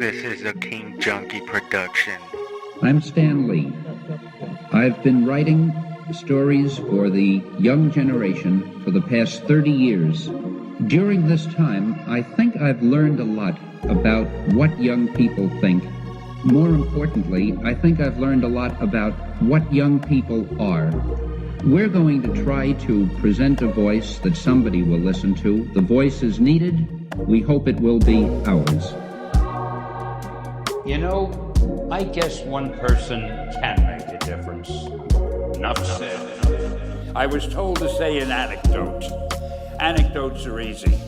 This is a King Junkie production. I'm Stan Lee. I've been writing stories for the young generation for the past 30 years. During this time, I think I've learned a lot about what young people think. More importantly, I think I've learned a lot about what young people are. We're going to try to present a voice that somebody will listen to. The voice is needed. We hope it will be ours. You know, I guess one person can make a difference. Enough said. I was told to say an anecdote. Anecdotes are easy.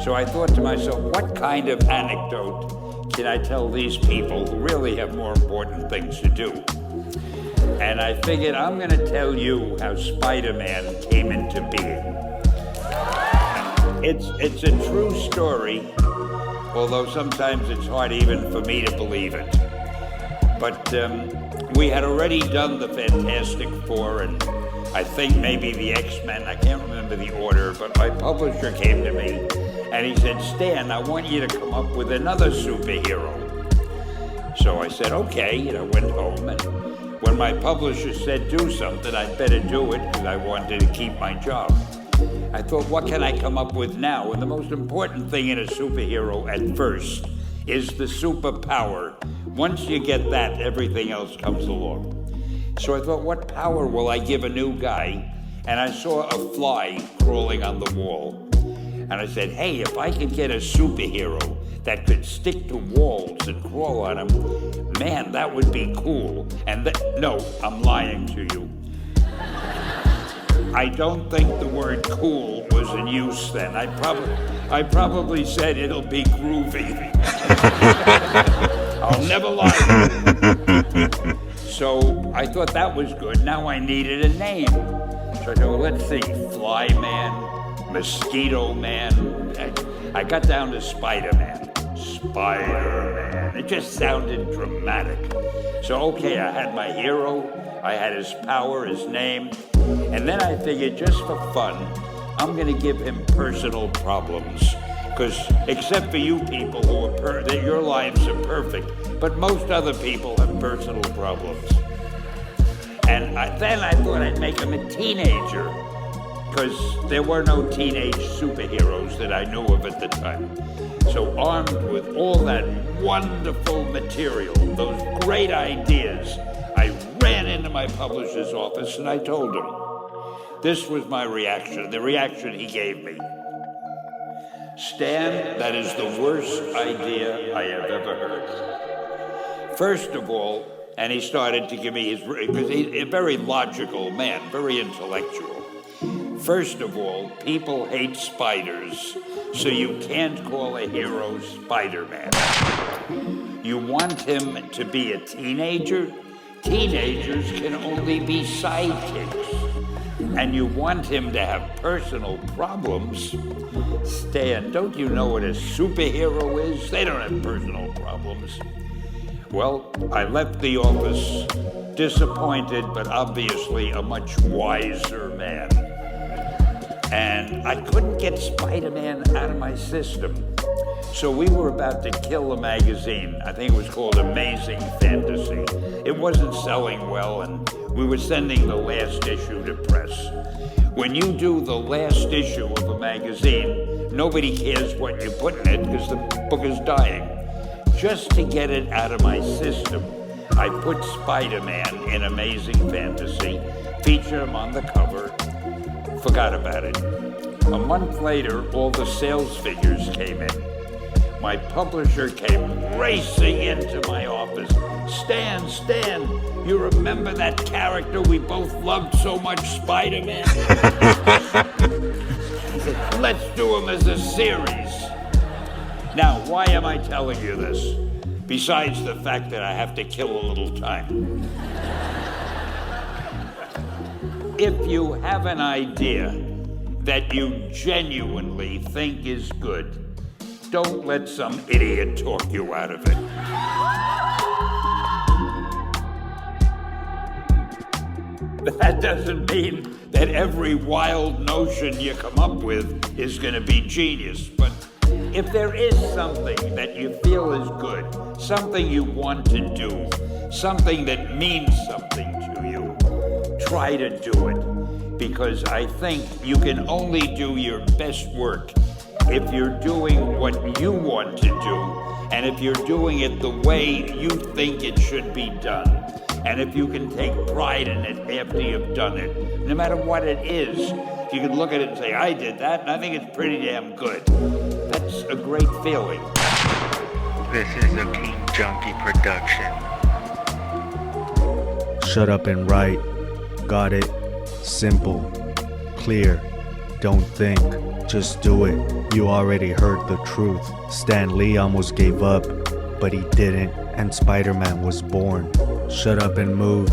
So I thought to myself, what kind of anecdote can I tell these people who really have more important things to do? And I figured I'm going to tell you how Spider-Man came into being. It's a true story, although sometimes it's hard even for me to believe it. But we had already done the Fantastic Four and I think maybe the X-Men. I can't remember the order, but my publisher came to me and he said, Stan, I want you to come up with another superhero. So I said, okay, and I went home, and when my publisher said do something, I'd better do it because I wanted to keep my job. I thought, what can I come up with now? And the most important thing in a superhero at first is the superpower. Once you get that, everything else comes along. So I thought, what power will I give a new guy? And I saw a fly crawling on the wall. And I said, hey, if I could get a superhero that could stick to walls and crawl on them, man, that would be cool. And no, I'm lying to you. I don't think the word cool was in use then. I probably said it'll be groovy. I'll never lie. So I thought that was good. Now I needed a name. So I thought, well, let's see, Fly Man, Mosquito Man. I got down to Spider-Man. Spider-Man. It just sounded dramatic. So, okay, I had my hero. I had his power, his name. And then I figured, just for fun, I'm going to give him personal problems. Because except for you people who are that your lives are perfect, but most other people have personal problems. And then I thought I'd make him a teenager, because there were no teenage superheroes that I knew of at the time. So armed with all that wonderful material, those great ideas, I ran into my publisher's office and I told him. This was my reaction, the reaction he gave me. Stan, that is the worst idea I have ever heard. First of all, and he started to give me his, because he's a very logical man, very intellectual. First of all, people hate spiders, so you can't call a hero Spider-Man. You want him to be a teenager? Teenagers can only be sidekicks. And you want him to have personal problems? Stan, don't you know what a superhero is? They don't have personal problems. Well, I left the office disappointed, but obviously a much wiser man. And I couldn't get Spider-Man out of my system. So we were about to kill a magazine. I think it was called Amazing Fantasy. It wasn't selling well, and we were sending the last issue to press. When you do the last issue of a magazine, nobody cares what you put in it because the book is dying. Just to get it out of my system, I put Spider-Man in Amazing Fantasy, featured him on the cover, forgot about it. A month later, all the sales figures came in. My publisher came racing into my office. Stan, you remember that character we both loved so much, Spider-Man? He said, let's do him as a series. Now, why am I telling you this? Besides the fact that I have to kill a little time. If you have an idea that you genuinely think is good, don't let some idiot talk you out of it. That doesn't mean that every wild notion you come up with is going to be genius, but If there is something that you feel is good, something you want to do, something that means something to you, try to do it. Because I think you can only do your best work if you're doing what you want to do, and if you're doing it the way you think it should be done, and if you can take pride in it after you've done it, no matter what it is. You can look at it and say, I did that, and I think it's pretty damn good. That's a great feeling. This is a King Junkie production. Shut up and write. Got it? Simple. Clear. Don't think. Just do it. You already heard the truth. Stan Lee almost gave up, but he didn't, and Spider-Man was born. Shut up and move.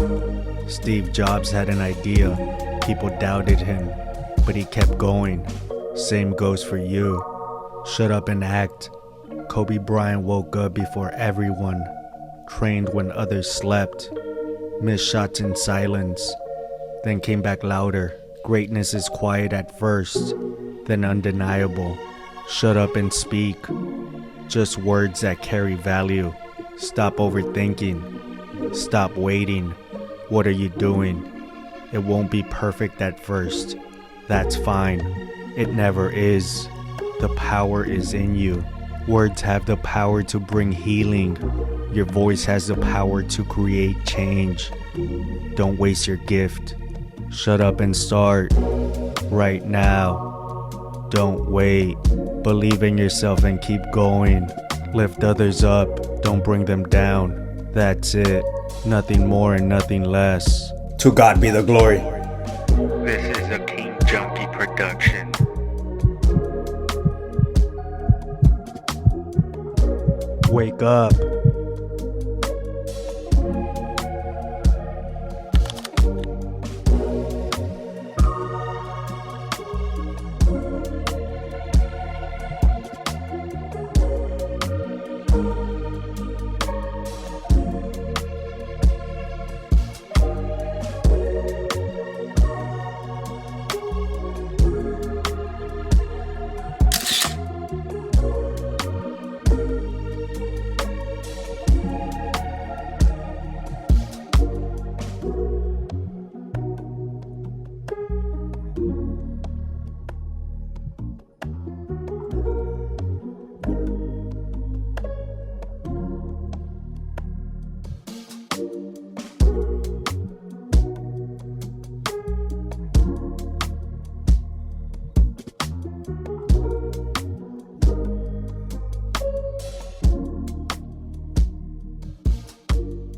Steve Jobs had an idea. People doubted him, but he kept going. Same goes for you. Shut up and act. Kobe Bryant woke up before everyone, trained when others slept, missed shots in silence, then came back louder. Greatness is quiet at first, then undeniable. Shut up and speak. Just words that carry value. Stop overthinking. Stop waiting. What are you doing? It won't be perfect at first. That's fine. It never is. The power is in you. Words have the power to bring healing. Your voice has the power to create change. Don't waste your gift. Shut up and start. Right now. Don't wait. Believe in yourself and keep going. Lift others up. Don't bring them down. That's it. Nothing more and nothing less. To God be the glory. This is a King Junkie production. Wake up.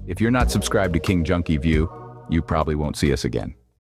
If you're not subscribed to King Junkie View, you probably won't see us again.